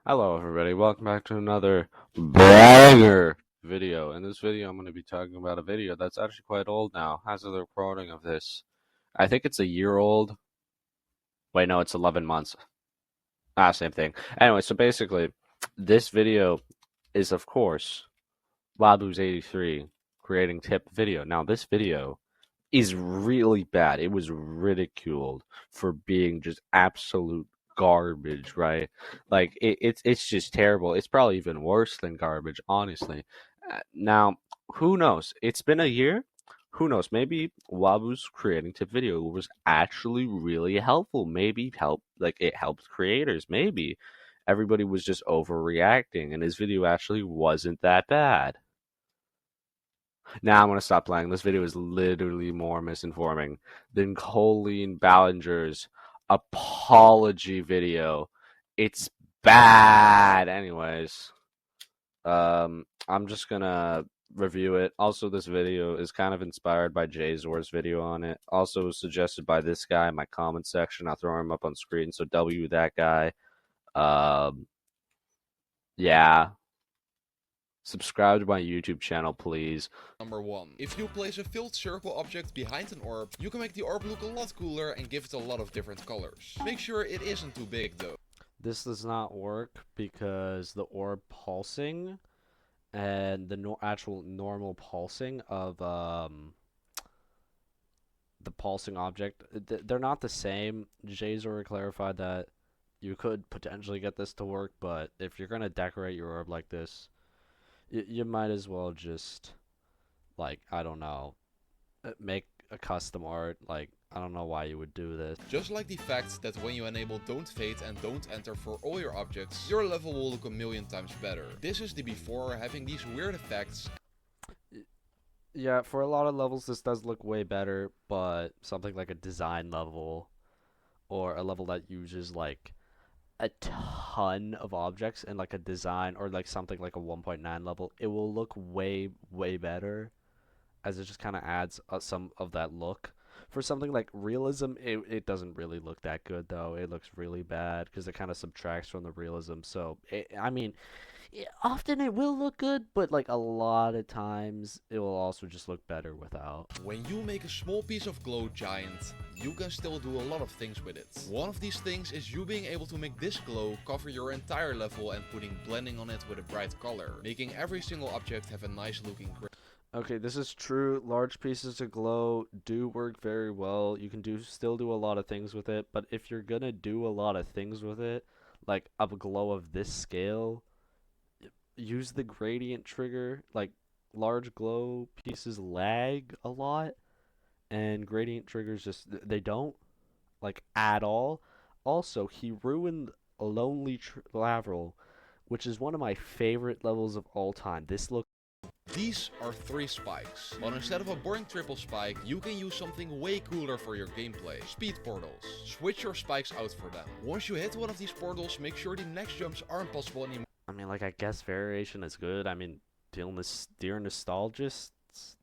Hello everybody, welcome back to another banger video. In this video I'm going to be talking about a video that's actually quite old now, as of the recording of this. I think it's a year old. Wait, no, it's 11 months. Same thing. Anyway, so basically, this video is of course Waboo's 83 creating tip video. Now this video is really bad. It was ridiculed for being just absolute garbage, right? Like it's just terrible. It's probably even worse than garbage, honestly. Now, who knows? It's been a year. Who knows? Maybe Wabu's creating tip video was actually really helpful. Maybe it helped creators. Maybe everybody was just overreacting and his video actually wasn't that bad. Now I'm gonna stop playing. This video is literally more misinforming than Colleen Ballinger's apology video. It's bad. Anyways, I'm just gonna review it. Also, this video is kind of inspired by Jay Zor's video on it. Also suggested by this guy in my comment section. I'll throw him up on screen. So W that guy. Yeah. Subscribe to my YouTube channel, please. Number 1. If you place a filled circle object behind an orb, you can make the orb look a lot cooler and give it a lot of different colors. Make sure it isn't too big though. This does not work because the orb pulsing and the actual normal pulsing of the pulsing object, they're not the same. Jay's already clarified that you could potentially get this to work, but if you're gonna decorate your orb like this, you might as well just, like, I don't know, make a custom art. Like, I don't know why you would do this. Just like the fact that when you enable Don't Fade and Don't Enter for all your objects, your level will look a million times better. This is the before having these weird effects. Yeah, for a lot of levels this does look way better, but something like a design level or a level that uses like a ton of objects in like a design or like something like a 1.9 level, it will look way better, as it just kind of adds some of that look. For something like realism, it doesn't really look that good though. It looks really bad because it kind of subtracts from the realism. So I mean, often it will look good, but like a lot of times it will also just look better without. When you make a small piece of glow giant, you can still do a lot of things with it. One of these things is you being able to make this glow cover your entire level and putting blending on it with a bright color, making every single object have a nice looking grid. Okay, this is true. Large pieces of glow do work very well. You can still do a lot of things with it, but if you're gonna do a lot of things with it, like a glow of this scale, use the gradient trigger. Like, large glow pieces lag a lot, and gradient triggers just they don't, like, at all. Also, he ruined Lonely Lateral, which is one of my favorite levels of all time. This looks. These are 3 spikes, but instead of a boring triple spike, you can use something way cooler for your gameplay. Speed portals. Switch your spikes out for them. Once you hit one of these portals, make sure the next jumps aren't possible anymore. I mean, like, I guess variation is good. I mean, Dear Nostalgists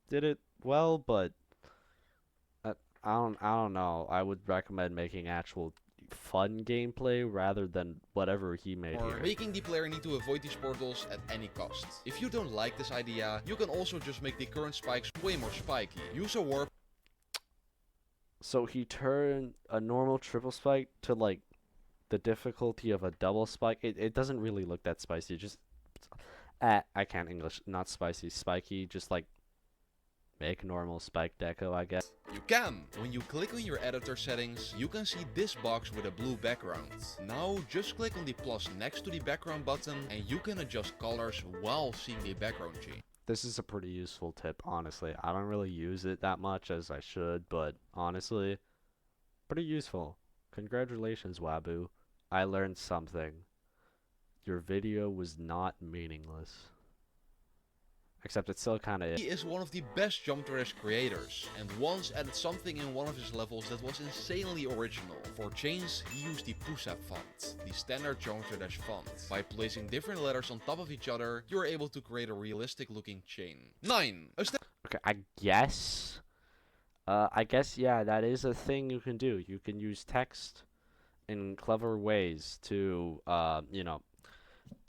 did it well, but I don't know. I would recommend making actual fun gameplay rather than whatever he made here. Making the player need to avoid these portals at any cost. If you don't like this idea, you can also just make the current spikes way more spiky. Use a warp. So he turned a normal triple spike to like the difficulty of a double spike. It doesn't really look that spicy. Just I can't English. Not spicy, spiky. Just like make normal spike deco, I guess. You can! When you click on your editor settings, you can see this box with a blue background. Now just click on the plus next to the background button and you can adjust colors while seeing the background change. This is a pretty useful tip, honestly. I don't really use it that much as I should, but honestly, pretty useful. Congratulations, Waboo. I learned something. Your video was not meaningless. Except it still kind of is. He is one of the best jump to dash creators, and once added something in one of his levels that was insanely original. For chains, he used the push-up font, the standard jump to dash font. By placing different letters on top of each other, you are able to create a realistic looking chain. 9. Okay, I guess, yeah, that is a thing you can do. You can use text in clever ways to, you know,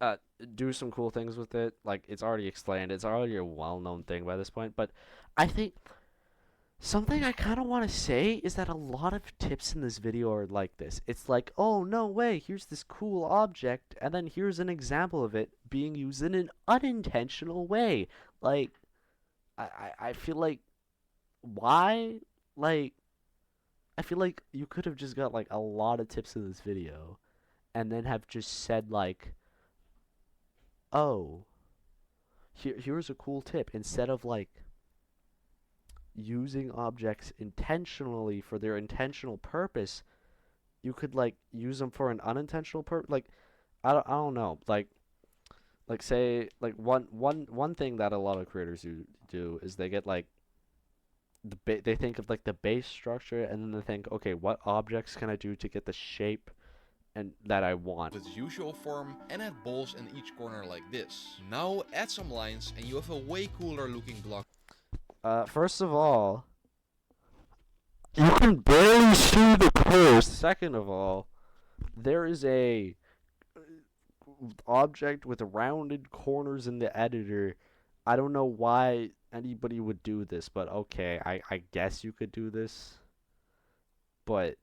uh, do some cool things with it. Like, it's already explained. It's already a well-known thing by this point. But I think something I kind of want to say is that a lot of tips in this video are like this. It's like, oh, no way, here's this cool object, and then here's an example of it being used in an unintentional way. Like, I feel like, why? Like, I feel like you could have just got, like, a lot of tips in this video, and then have just said, like, oh, here's a cool tip, instead of, like, using objects intentionally for their intentional purpose. You could, like, use them for an unintentional purpose. Like, I don't know. Like say, like, one thing that a lot of creators do is they get, like, they think of, like, the base structure, and then they think, okay, what objects can I do to get the shape and that I want. its usual form and add balls in each corner like this. Now add some lines and you have a way cooler looking block. First of all, you can barely see the curse. Second of all, there is a object with rounded corners in the editor. I don't know why anybody would do this, but okay, I guess you could do this. But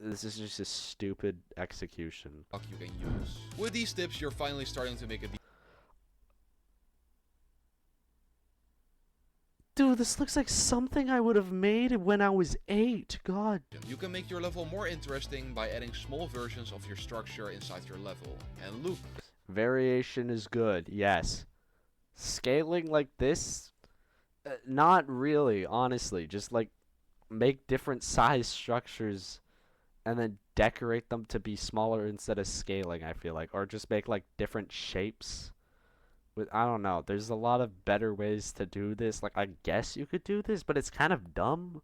this is just a stupid execution. You can use. With these tips, you're finally starting to make a Dude, this looks like something I would have made when I was 8. God. You can make your level more interesting by adding small versions of your structure inside your level. And look. Variation is good, yes. Scaling like this? Not really, honestly. Just, like, make different size structures and then decorate them to be smaller instead of scaling, I feel like. Or just make, like, different shapes. I don't know. There's a lot of better ways to do this. Like, I guess you could do this, but it's kind of dumb.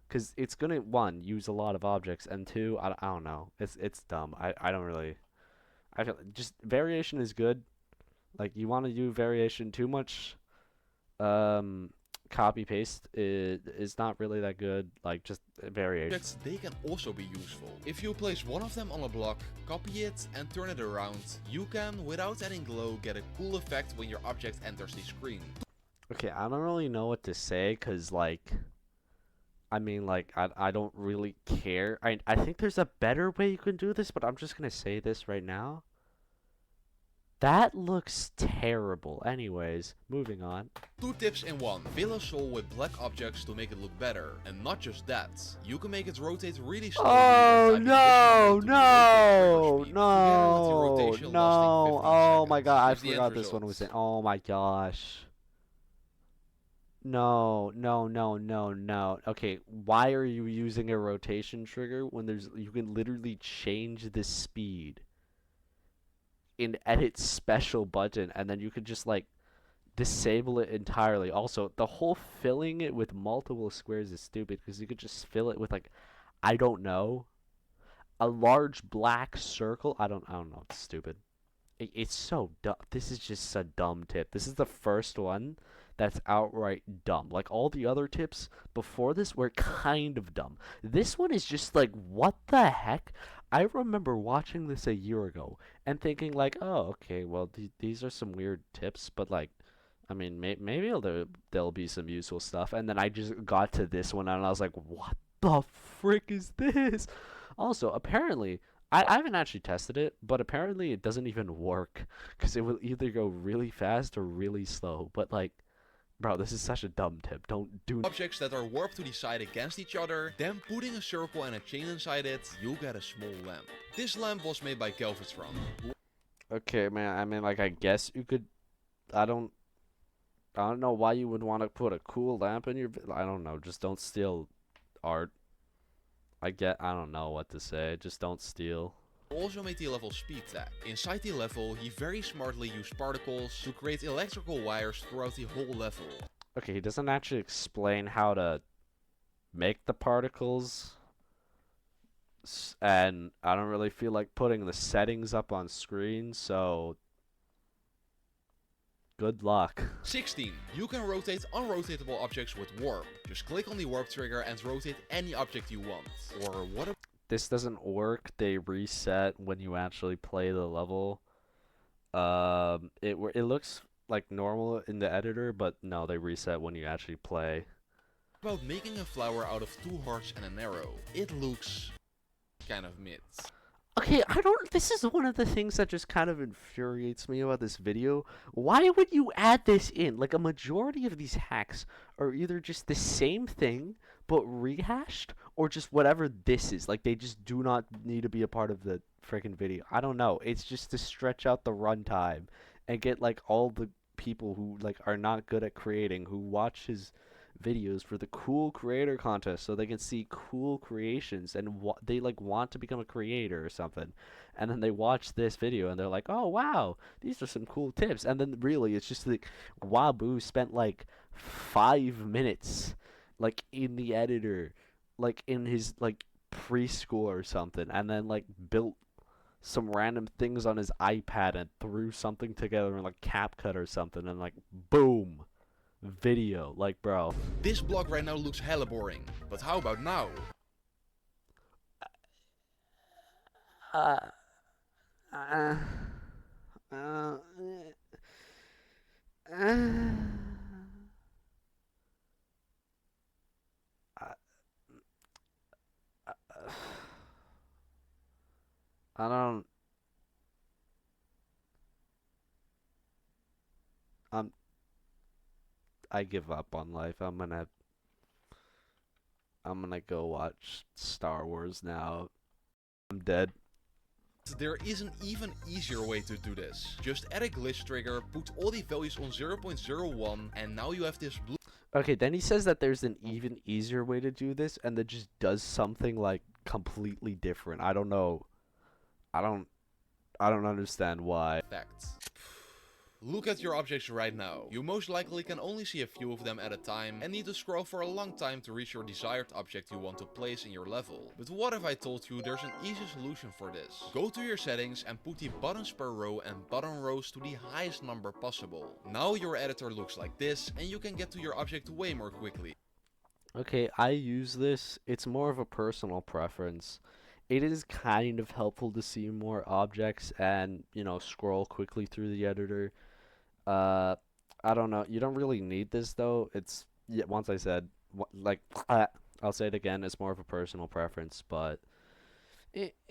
Because it's going to, one, use a lot of objects, and two, I don't know. It's dumb. I don't really... I feel just variation is good. Like, you want to do variation too much, copy paste is not really that good. Like, just variation. They can also be useful. If you place one of them on a block, copy it and turn it around, you can, without adding glow, get a cool effect when your object enters the screen. Okay, I don't really know what to say, because, like, I mean, like, I don't really care. I think there's a better way you can do this, but I'm just gonna say this right now. That looks terrible. Anyways, moving on. 2 tips in 1. Fill a soul with black objects to make it look better. And not just that, you can make it rotate really slowly. Oh, no, no, no, no. Oh my god, I forgot this one was in. Oh my gosh. No, no, no, no, no. Okay, why are you using a rotation trigger when you can literally change the speed in edit special button, and then you could just, like, disable it entirely. Also, the whole filling it with multiple squares is stupid, because you could just fill it with, like, I don't know, a large black circle. I don't know. It's stupid. It's so dumb. This is just a dumb tip. This is the first one that's outright dumb. Like, all the other tips before this were kind of dumb. This one is just like, what the heck? I remember watching this a year ago and thinking, like, oh, okay, well, these are some weird tips, but, like, I mean, maybe there'll be some useful stuff. And then I just got to this one and I was like, what the frick is this? Also, apparently, I haven't actually tested it, but apparently it doesn't even work, because it will either go really fast or really slow. But, like, bro, this is such a dumb tip. Don't do objects that are warped to the side against each other, then putting a circle and a chain inside it, you get a small lamp. This lamp was made by Kelvitron. Okay, man, I mean, like, I guess you could... I don't know why you would want to put a cool lamp in your... I don't know, just don't steal art. I don't know what to say, just don't steal. Also made the level speed tag. Inside the level, he very smartly used particles to create electrical wires throughout the whole level. Okay, he doesn't actually explain how to make the particles, and I don't really feel like putting the settings up on screen, so good luck. 16. You can rotate unrotatable objects with warp. Just click on the warp trigger and rotate any object you want. Or what this doesn't work. They reset when you actually play the level. It looks like normal in the editor, but no, they reset when you actually play. About making a flower out of 2 hearts and an arrow. It looks kind of mid. Okay, I don't. This is one of the things that just kind of infuriates me about this video. Why would you add this in? Like, a majority of these hacks are either just the same thing but rehashed, or just whatever this is. Like, they just do not need to be a part of the freaking video. I don't know. It's just to stretch out the runtime and get like all the people who like are not good at creating who watch his videos for the cool creator contest so they can see cool creations and they like want to become a creator or something, and then they watch this video and they're like, oh wow, these are some cool tips, and then really it's just like Waboo spent like 5 minutes like in the editor, like in his like preschool or something, and then like built some random things on his iPad and threw something together in like CapCut or something, and like boom, video. Like, bro. This block right now looks hella boring, but how about now? Uh, uh, uh, I don't. I'm. I give up on life. I'm gonna go watch Star Wars now. I'm dead. There is an even easier way to do this. Just add a glitch trigger, put all the values on 0.01, and now you have this blue. Okay, then he says that there's an even easier way to do this, and that just does something like completely different. I don't know. I don't. I don't understand why. Effect. Look at your objects right now. You most likely can only see a few of them at a time and need to scroll for a long time to reach your desired object you want to place in your level. But what if I told you there's an easy solution for this? Go to your settings and put the buttons per row and button rows to the highest number possible. Now your editor looks like this and you can get to your object way more quickly. Okay, I use this. It's more of a personal preference. It is kind of helpful to see more objects and, scroll quickly through the editor. Uh, I don't know. You don't really need this though. It's yeah. Once I said like I'll say it again. It's more of a personal preference, but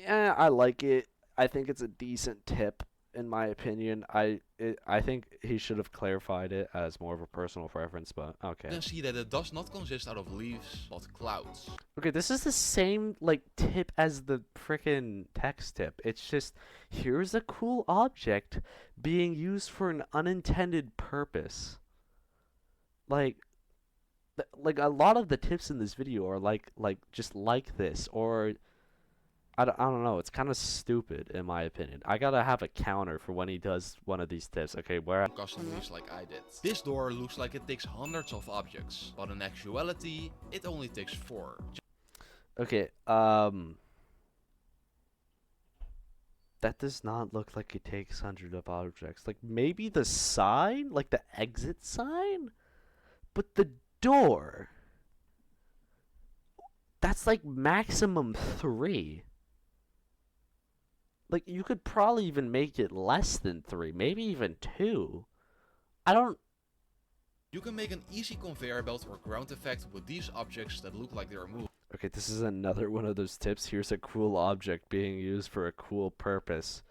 I like it. I think it's a decent tip in my opinion. I think he should have clarified it as more of a personal preference, but okay. You can see that it does not consist out of leaves, but clouds. Okay, this is the same like tip as the frickin' text tip. It's just here's a cool object being used for an unintended purpose. Like like a lot of the tips in this video are like just like this, or I don't know. It's kind of stupid in my opinion. I gotta have a counter for when he does one of these tips. Okay, where Custom leaves like I did. This door looks like it takes hundreds of objects, but in actuality, it only takes 4. okay, that does not look like it takes hundreds of objects. Like maybe the sign, like the exit sign, but the door. That's like maximum 3. Like you could probably even make it less than 3, maybe even 2. I don't. You can make an easy conveyor belt or ground effect with these objects that look like they're moving. Okay, this is another one of those tips. Here's a cool object being used for a cool purpose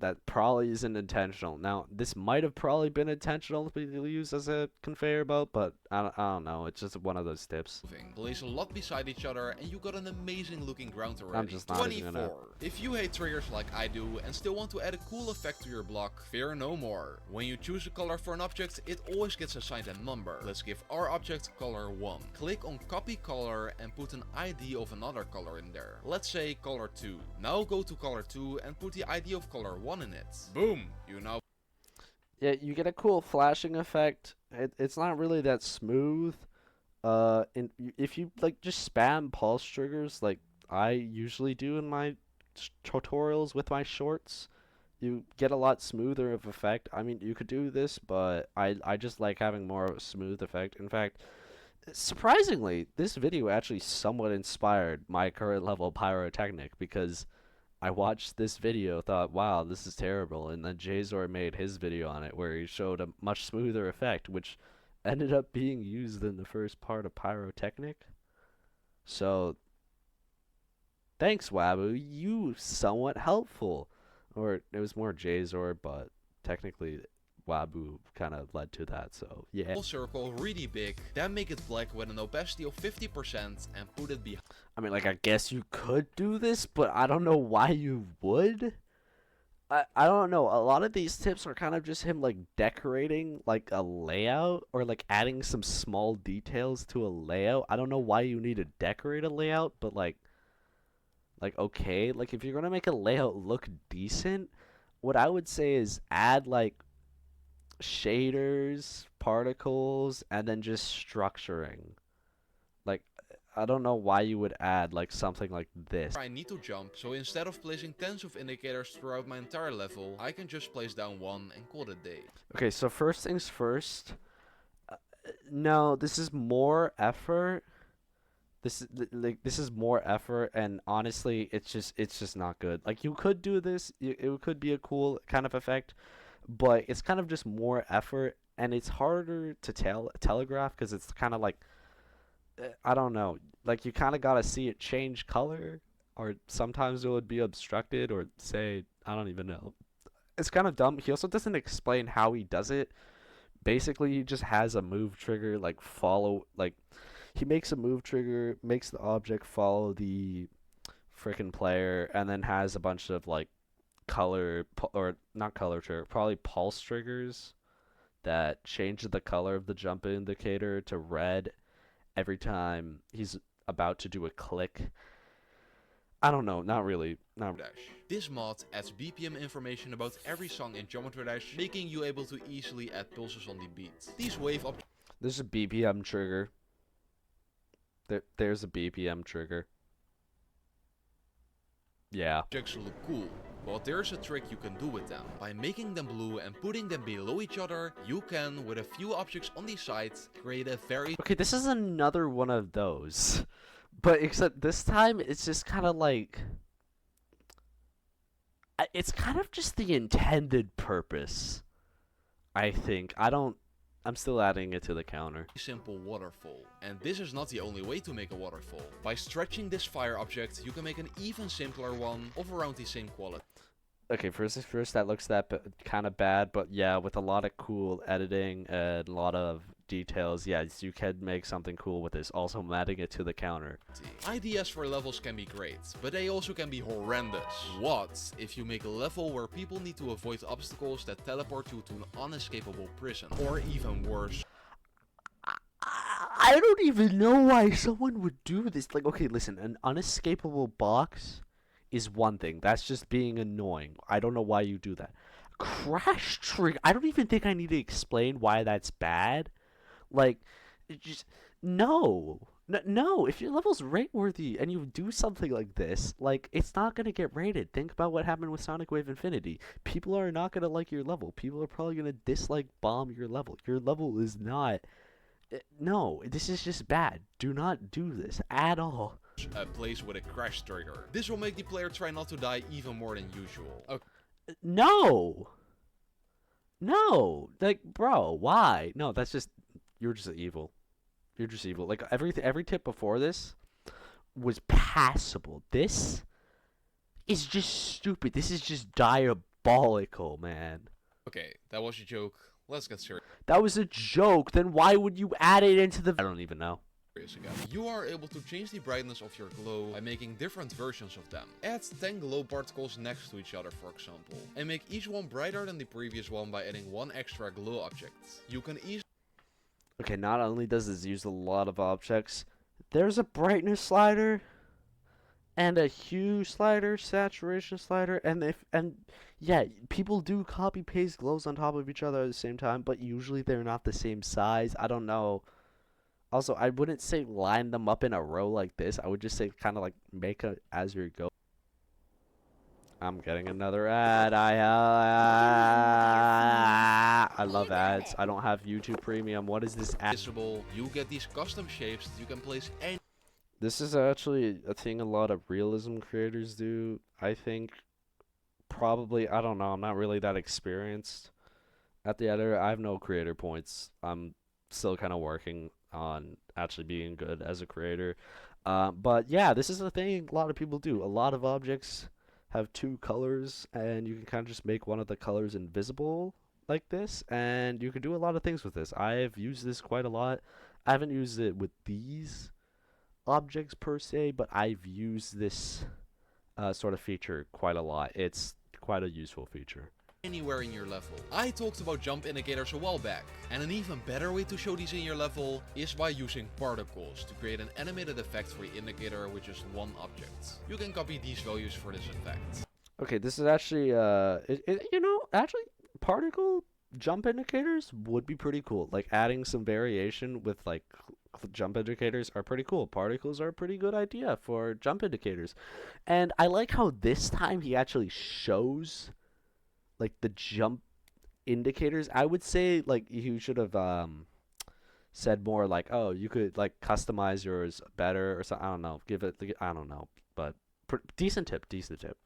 that probably isn't intentional. Now, this might have probably been intentional to be used as a conveyor belt, but I don't know. It's just one of those tips. Place a lot beside each other and you got an amazing looking ground already. I'm just not 24. even gonna... If you hate triggers like I do and still want to add a cool effect to your block, fear no more. When you choose a color for an object, it always gets assigned a number. Let's give our object color 1. Click on copy color and put an ID of another color in there. Let's say color 2. Now go to color 2 and put the ID of color 1 in it. Boom! You now... Yeah, you get a cool flashing effect. It's not really that smooth. If you like just spam pulse triggers like I usually do in my tutorials with my shorts, you get a lot smoother of effect. I mean, you could do this, but I just like having more of a smooth effect. In fact, surprisingly, this video actually somewhat inspired my current level pyrotechnic because I watched this video, thought, wow, this is terrible, and then Jazor made his video on it where he showed a much smoother effect, which ended up being used in the first part of Pyrotechnic. So, thanks, Waboo. You somewhat helpful. Or it was more Jazor, but technically Waboo kind of led to that, so yeah. Circle really big, then make it black with an opacity of 50% and put it behind. I mean, like, I guess you could do this, but I don't know why you would. I don't know. A lot of these tips are kind of just him, like, decorating, like, a layout or, like, adding some small details to a layout. I don't know why you need to decorate a layout, but, like, okay. Like, if you're going to make a layout look decent, what I would say is add, like, shaders, particles, and then just structuring. Like, I don't know why you would add like something like this. I need to jump, so instead of placing tens of indicators throughout my entire level, I can just place down one and call it a day. Okay, so first things first. No, this is more effort. This is more effort, and honestly, it's just not good. Like, you could do this, it could be a cool kind of effect, but it's kind of just more effort, and it's harder to telegraph because it's kind of like, I don't know, like, you kind of gotta see it change color, or sometimes it would be obstructed, or say, I don't even know. It's kind of dumb. He also doesn't explain how he does it. Basically, he just has a move trigger, like, follow, like, he makes a move trigger, makes the object follow the freaking player, and then has a bunch of, like, color, or not color trigger, probably pulse triggers that change the color of the jump indicator to red every time he's about to do a click. I don't know, not really. Not. This mod adds BPM information about every song in Geometry Dash, making you able to easily add pulses on the beat. These wave objects. There's a BPM trigger. There's a BPM trigger. Yeah. Objects look cool, but there's a trick you can do with them. By making them blue and putting them below each other, you can, with a few objects on the sides, create a very... Okay, this is another one of those. But except this time, it's just kind of like... It's kind of just the intended purpose, I think. I'm still adding it to the counter. Simple waterfall. And this is not the only way to make a waterfall. By stretching this fire object, you can make an even simpler one of around the same quality. Okay, first that looks kind of bad, but yeah, with a lot of cool editing and a lot of details, yes, you can make something cool with this. Also, I'm adding it to the counter. Ideas for levels can be great, but they also can be horrendous. What if you make a level where people need to avoid obstacles that teleport you to an unescapable prison? Or even worse. I don't even know why someone would do this. Like, okay, listen, an unescapable box is one thing. That's just being annoying. I don't know why you do that. Crash trigger. I don't even think I need to explain why that's bad. Like, just no. No, if your level's rate worthy and you do something like this, like, it's not gonna get rated. Think about what happened with Sonic Wave Infinity. People are not gonna like your level. People are probably gonna dislike bomb your level. Your level is not. No, this is just bad. Do not do this at all. A place with a crash trigger. This will make the player try not to die even more than usual. Okay. No. No. Like, bro, why? No, that's just, you're just evil. You're just evil. Like, every tip before this was passable. This is just stupid. This is just diabolical, man. Okay, that was a joke. Let's get serious. That was a joke. Then why would you add it into the... I don't even know. Again. You are able to change the brightness of your glow by making different versions of them. Add 10 glow particles next to each other, for example, and make each one brighter than the previous one by adding one extra glow object. You can easily... Okay, not only does this use a lot of objects, there's a brightness slider and a hue slider, saturation slider, and yeah, people do copy paste glows on top of each other at the same time, but usually they're not the same size. I don't know. Also, I wouldn't say line them up in a row like this. I would just say kind of like make it as you go. I'm getting another ad. I love ads. I don't have YouTube Premium. What is this ad? You get these custom shapes that you can place any... This is actually a thing a lot of realism creators do. I think probably, I don't know, I'm not really that experienced at the editor. I have no creator points. I'm still kind of working on actually being good as a creator. But yeah, this is a thing a lot of people do. A lot of objects have two colors, and you can kind of just make one of the colors invisible like this, and you can do a lot of things with this. I've used this quite a lot. I haven't used it with these objects per se, but I've used this sort of feature quite a lot. It's quite a useful feature. Anywhere in your level. I talked about jump indicators a while back, and an even better way to show these in your level is by using particles to create an animated effect for your indicator with just one object. You can copy these values for this effect. Okay, this is actually actually particle jump indicators would be pretty cool. Like adding some variation with like jump indicators are pretty cool. Particles are a pretty good idea for jump indicators. And I like how this time he actually shows like the jump indicators. I would say like you should have said more like, oh, you could like customize yours better or something. I don't know. Give it, I don't know, but decent tip, decent tip.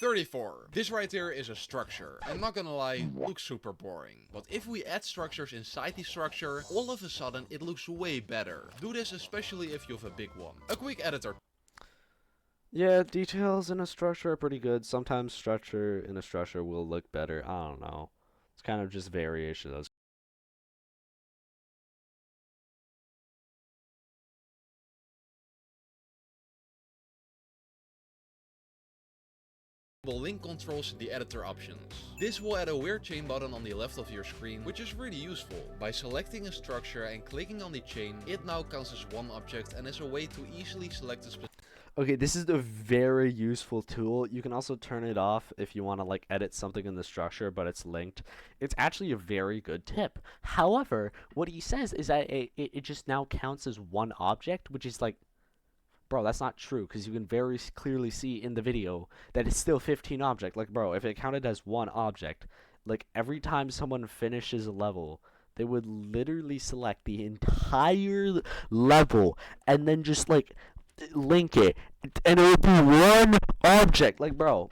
34. This right here is a structure. I'm not gonna lie, looks super boring. But if we add structures inside the structure, all of a sudden it looks way better. Do this especially if you have a big one. A quick editor. Yeah, details in a structure are pretty good. Sometimes structure in a structure will look better. I don't know. It's kind of just variation of those. Link controls in the editor options. This will add a weird chain button on the left of your screen, which is really useful. By selecting a structure and clicking on the chain, it now counts as one object and is a way to easily select a specific. Okay, this is a very useful tool. You can also turn it off if you want to like edit something in the structure, but it's linked. It's actually a very good tip. However, what he says is that it just now counts as one object, which is like, bro, that's not true because you can very clearly see in the video that it's still 15 object. Like, bro, if it counted as one object, like every time someone finishes a level, they would literally select the entire level and then just like link it, and it would be one object. Like, bro,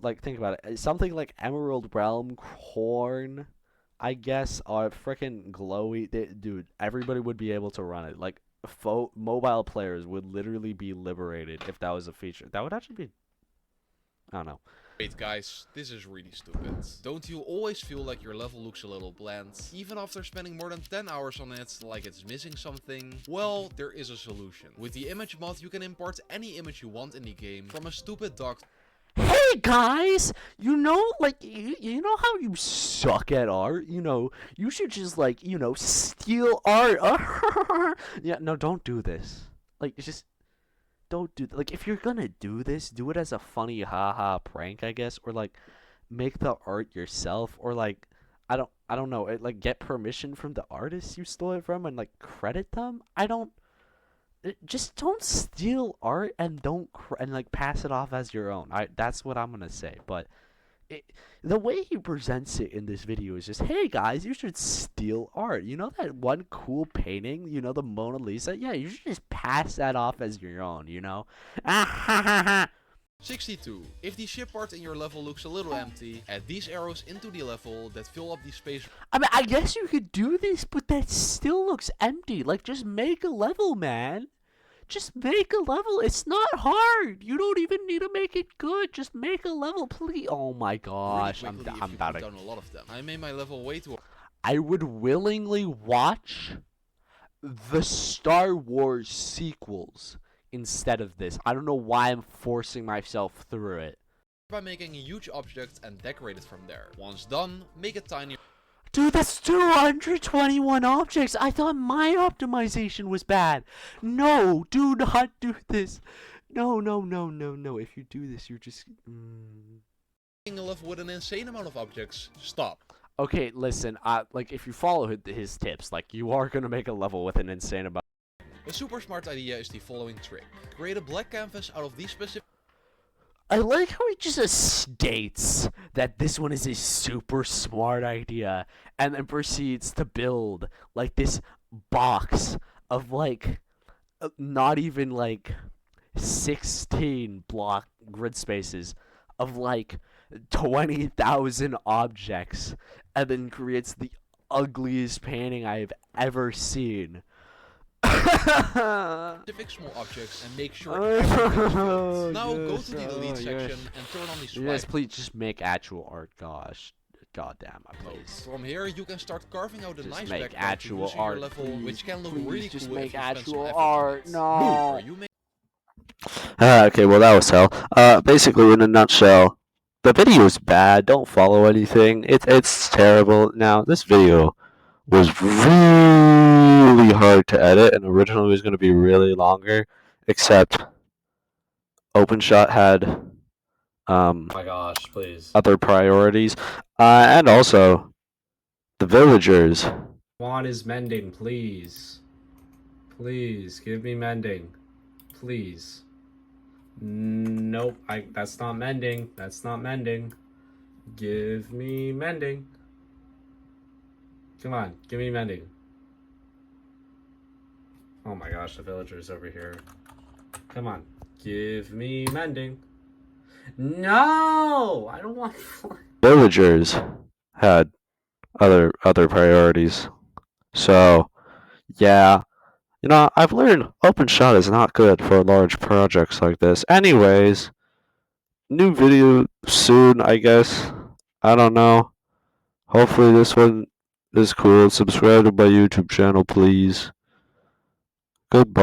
like think about it. Something like Emerald Realm Horn, I guess, are freaking glowy. Dude, everybody would be able to run it. Like, mobile players would literally be liberated if that was a feature. That would actually be, I don't know. Wait guys, this is really stupid. Don't you always feel like your level looks a little bland, even after spending more than 10 hours on it, like it's missing something? Well, there is a solution. With the image mod, you can import any image you want in the game, from a stupid dog. Hey guys, you know, like, you know how you suck at art? You know, you should just, like, you know, steal art. Yeah, no, don't do this. Like, just don't do, like, if you're gonna do this, do it as a funny haha prank, I guess, or like make the art yourself, or like I don't know, like get permission from the artist you stole it from and like credit them. I don't Just don't steal art and don't and like pass it off as your own. That's what I'm gonna say. But the way he presents it in this video is just, hey guys, you should steal art. You know that one cool painting, you know, the Mona Lisa? Yeah, you should just pass that off as your own, you know? 62. If the ship part in your level looks a little empty, add these arrows into the level that fill up the space. I mean, I guess you could do this, but that still looks empty. Like, just make a level, man. Just make a level. It's not hard. You don't even need to make it good. Just make a level, please. Oh my gosh, Really I'm about to. Done a lot of them. I made my level way too. I would willingly watch the Star Wars sequels instead of this. I don't know why I'm forcing myself through it. By making a huge object and decorate it from there. Once done, make it tiny. Dude, that's 221 objects. I thought my optimization was bad. No, do not do this. No. If you do this, you're just... Making a level with an insane amount of objects. Stop. Okay, listen. Like, if you follow his tips, like, you are gonna make a level with an insane amount. A super smart idea is the following trick. Create a black canvas out of these specific... I like how he just states that this one is a super smart idea and then proceeds to build like this box of like not even like 16 block grid spaces of like 20,000 objects and then creates the ugliest painting I've ever seen. specific small objects and make sure everything is filled. Now go to the delete section and turn on the swipe. Yes, please just make actual art. Gosh, goddamn, please. From here, you can start carving out a Just nice make background actual using your art, level, please. which can look Please really just cool make if you spend some actual effort art. on it. No. You may Okay, well that was hell. Basically, in a nutshell, the video is bad. Don't follow anything. It's terrible. Now, this video was really hard to edit, and originally it was going to be really longer. Except OpenShot had My gosh, please. other priorities, and also the villagers. Want is mending, please. Please, give me mending. Please. Nope, that's not mending. That's not mending. Give me mending. Come on, give me mending. Oh my gosh, the villager's over here. Come on, give me mending. No! I don't want Villagers had other priorities. So, yeah. I've learned OpenShot is not good for large projects like this. Anyways, new video soon, I guess. I don't know. Hopefully this one is cool. Subscribe to my YouTube channel, please. Goodbye.